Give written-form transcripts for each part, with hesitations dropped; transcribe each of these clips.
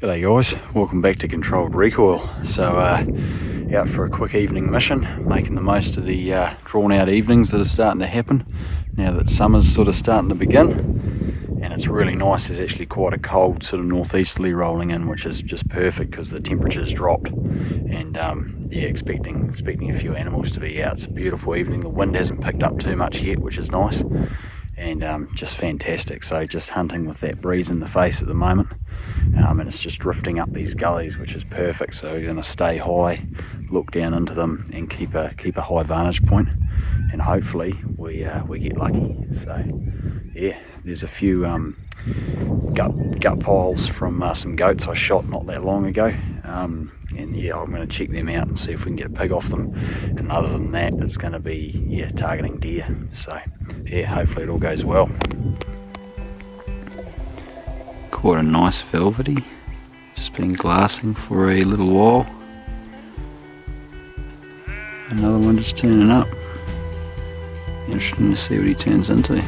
G'day guys, welcome back to Controlled Recoil. So out for a quick evening mission, making the most of the drawn out evenings that are starting to happen now that summer's sort of starting to begin. And it's really nice. There's actually quite a cold sort of northeasterly rolling in, which is just perfect because the temperature's dropped. And yeah, expecting a few animals to be out. It's a beautiful evening. The wind hasn't picked up too much yet, which is nice. And just fantastic. So just hunting with that breeze in the face at the moment, and it's just drifting up these gullies, which is perfect. So you're going to stay high, look down into them, and keep a high vantage point, and hopefully we get lucky. So yeah, there's a few gut piles from some goats I shot not that long ago, and yeah, I'm going to check them out and see if we can get a pig off them. And other than that, it's going to be targeting deer. So yeah, hopefully it all goes well. Quite a nice velvety, just been glassing for a little while. Another one just turning up. Interesting to see what he turns into.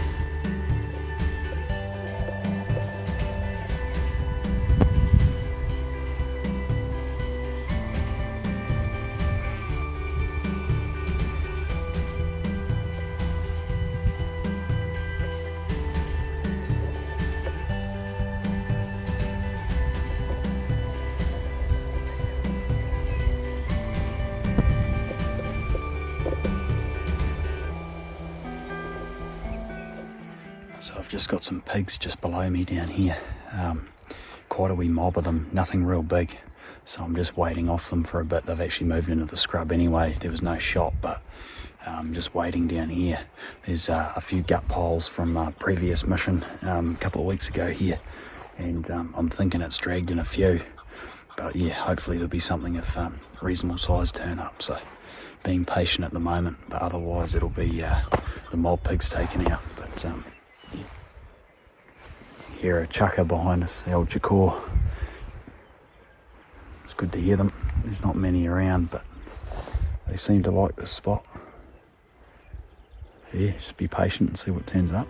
So I've just got some pigs just below me down here, quite a wee mob of them, nothing real big, so I'm just waiting off them for a bit. They've actually moved into the scrub anyway. There was no shot, but I'm just waiting down here. There's a few gut piles from a previous mission a couple of weeks ago here, and I'm thinking it's dragged in a few, but yeah, hopefully there'll be something of reasonable size turn up. So being patient at the moment, but otherwise it'll be the mob pigs taken out. But hear a chucker behind us, the old chakor. It's good to hear them. There's not many around, but they seem to like this spot. Yeah, just be patient and see what turns up.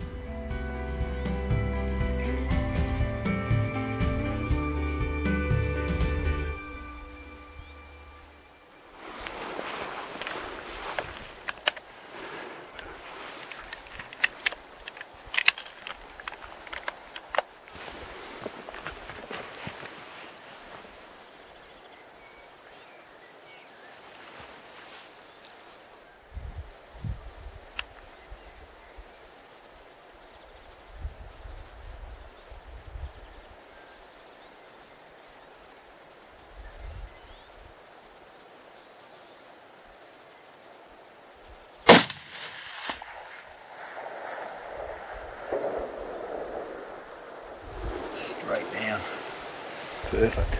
Straight down. Perfect.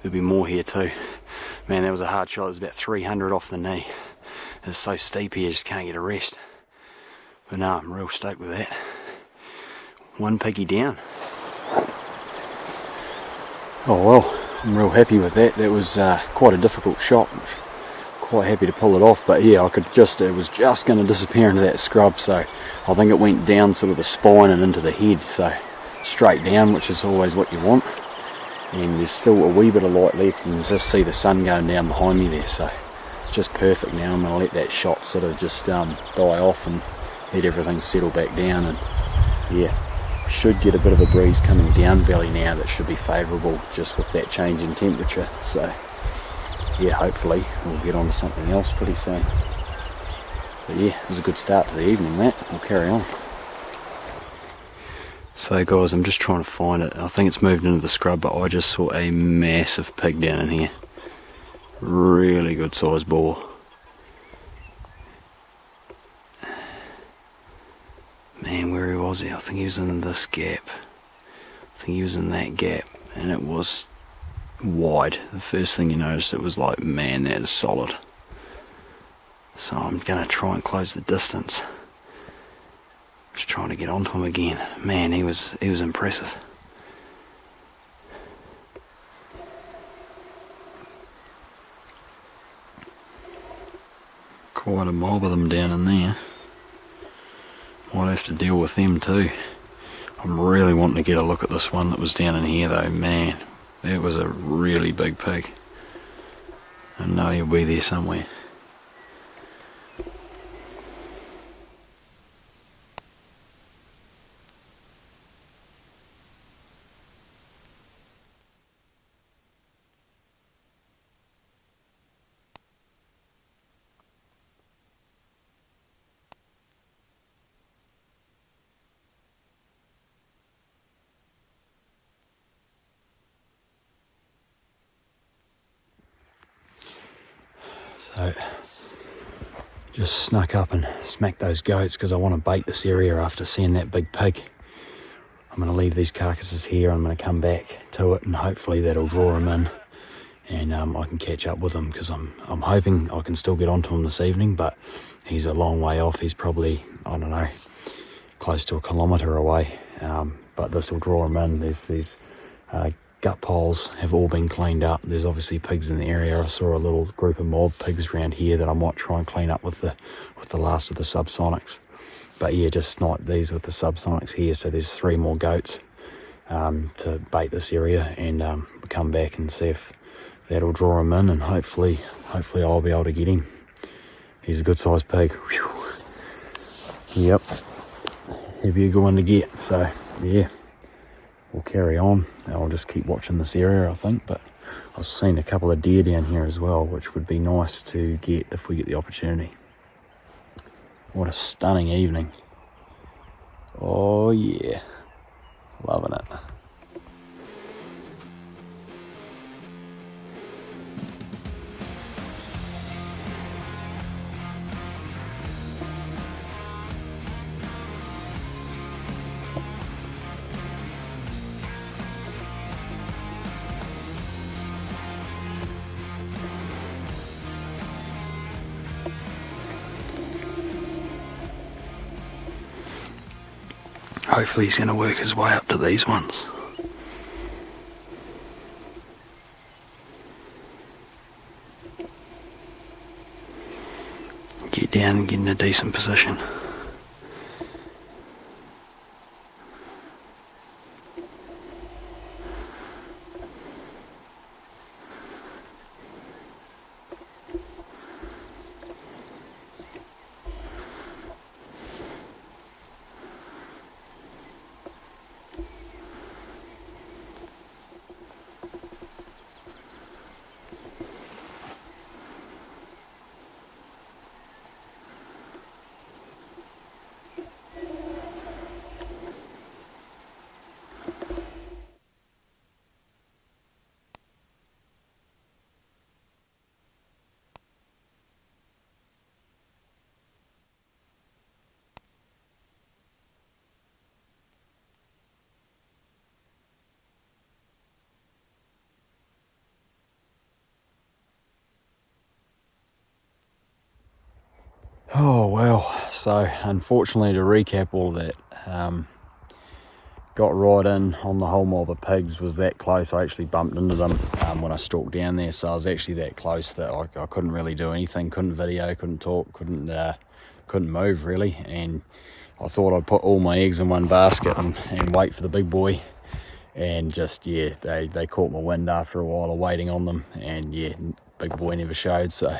There'll be more here too. Man, that was a hard shot. It was about 300 off the knee. It's so steep here, just can't get a rest. But no, I'm real stoked with that. One piggy down. Oh well, I'm real happy with that. That was quite a difficult shot. Quite happy to pull it off, but yeah, it was just going to disappear into that scrub, so I think it went down sort of the spine and into the head, so straight down, which is always what you want. And there's still a wee bit of light left, and you just see the sun going down behind me there, so it's just perfect now. I'm going to let that shot sort of just die off and let everything settle back down, and yeah, should get a bit of a breeze coming down valley now that should be favourable just with that change in temperature. So yeah, hopefully we'll get on to something else pretty soon. But yeah, it was a good start to the evening, that. We'll carry on. So guys, I'm just trying to find it. I think it's moved into the scrub, but I just saw a massive pig down in here. Really good sized boar. Man, where was he? I think he was in this gap. I think he was in that gap, and it was wide. The first thing you noticed, it was like, man, that is solid. So I'm going to try and close the distance. Just trying to get onto him again. Man, he was impressive. Quite a mob of them down in there. Might have to deal with them too. I'm really wanting to get a look at this one that was down in here though. Man, that was a really big pig. I know he'll be there somewhere. So, just snuck up and smacked those goats because I want to bait this area after seeing that big pig. I'm going to leave these carcasses here. I'm going to come back to it and hopefully that'll draw him in, and I can catch up with him because I'm hoping I can still get onto him this evening, but he's a long way off. He's probably, I don't know, close to 1 kilometre away, but this will draw him in. These gut piles have all been cleaned up. There's obviously pigs in the area. I saw a little group of mob pigs around here that I might try and clean up with the last of the subsonics. But yeah, just not these with the subsonics here. So there's 3 more goats to bait this area, and we'll come back and see if that'll draw him in, and hopefully I'll be able to get him. He's a good sized pig. Whew. Yep, he'll be a good one to get. So yeah, we'll carry on. I'll just keep watching this area, I think. But I've seen a couple of deer down here as well, which would be nice to get if we get the opportunity. What a stunning evening. Oh yeah, loving it. Hopefully he's going to work his way up to these ones. Get down and get in a decent position. Oh well, so unfortunately, to recap all that, got right in on the whole mob of pigs. Was that close. I actually bumped into them when I stalked down there, so I was actually that close that I couldn't really do anything, couldn't video, couldn't talk, couldn't move really, and I thought I'd put all my eggs in one basket and wait for the big boy, and just, yeah, they caught my wind after a while of waiting on them, and yeah, big boy never showed, so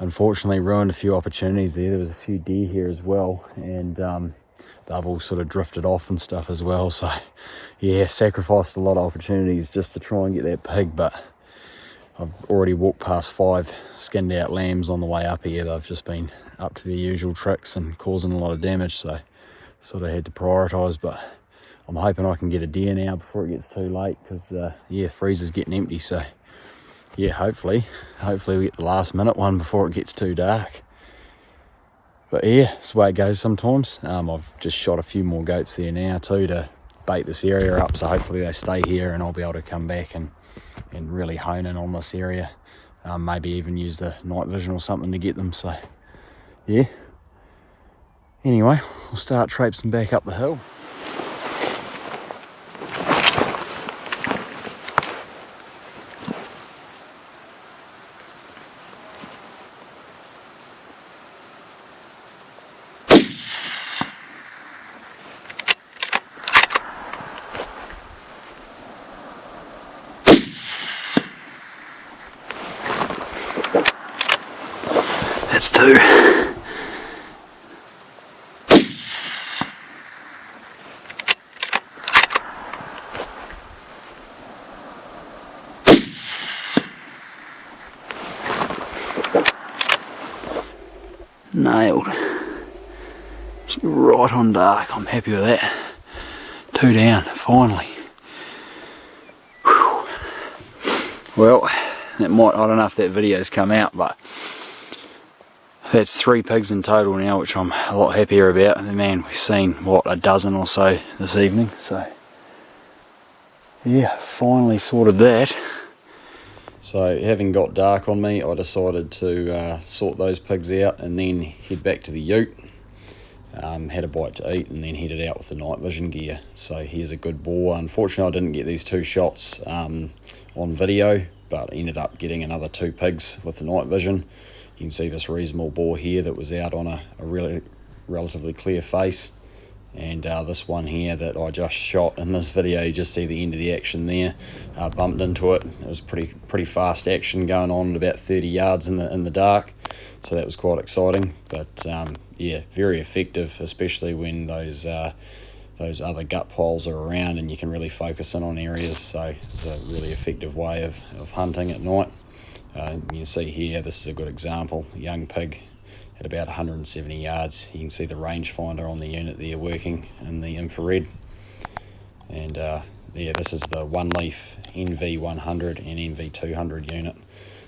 unfortunately ruined a few opportunities there. There was a few deer here as well, and they've all sort of drifted off and stuff as well, so yeah, sacrificed a lot of opportunities just to try and get that pig. But I've already walked past 5 skinned out lambs on the way up here. They've just been up to their usual tricks and causing a lot of damage, so sort of had to prioritise. But I'm hoping I can get a deer now before it gets too late, because yeah, freezer's getting empty, so yeah, hopefully we get the last minute one before it gets too dark. But yeah, that's the way it goes sometimes. I've just shot a few more goats there now too to bait this area up, so hopefully they stay here and I'll be able to come back and really hone in on this area. Maybe even use the night vision or something to get them. So yeah, anyway, we'll start traipsing back up the hill. That's 2. Nailed. Right on dark. I'm happy with that. 2 down, finally. Whew. Well, that might, I don't know if that video's come out, but that's 3 pigs in total now, which I'm a lot happier about. And man, we've seen, what, a dozen or so this evening. So, yeah, finally sorted that. So, having got dark on me, I decided to sort those pigs out and then head back to the ute. Had a bite to eat and then headed out with the night vision gear. So, here's a good boar. Unfortunately, I didn't get these 2 shots on video, but ended up getting another 2 pigs with the night vision. You can see this reasonable boar here that was out on a really relatively clear face, and this one here that I just shot in this video. You just see the end of the action there. Bumped into it. It was pretty fast action going on at about 30 yards in the dark, so that was quite exciting. But yeah, very effective, especially when those other gut piles are around and you can really focus in on areas. So it's a really effective way of hunting at night. You can see here, this is a good example. A young pig at about 170 yards. You can see the rangefinder on the unit there working in the infrared. And yeah, this is the OneLeaf NV100 and NV200 unit.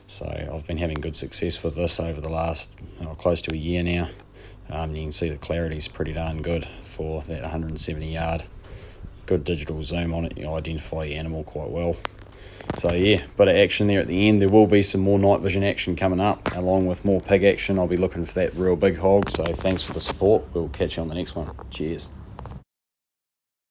So I've been having good success with this over the last close to a year now. You can see the clarity's pretty darn good for that 170 yard. Good digital zoom on it, you identify your animal quite well. So yeah, bit of action there at the end. There will be some more night vision action coming up, along with more pig action. I'll be looking for that real big hog. So thanks for the support. We'll catch you on the next one. Cheers.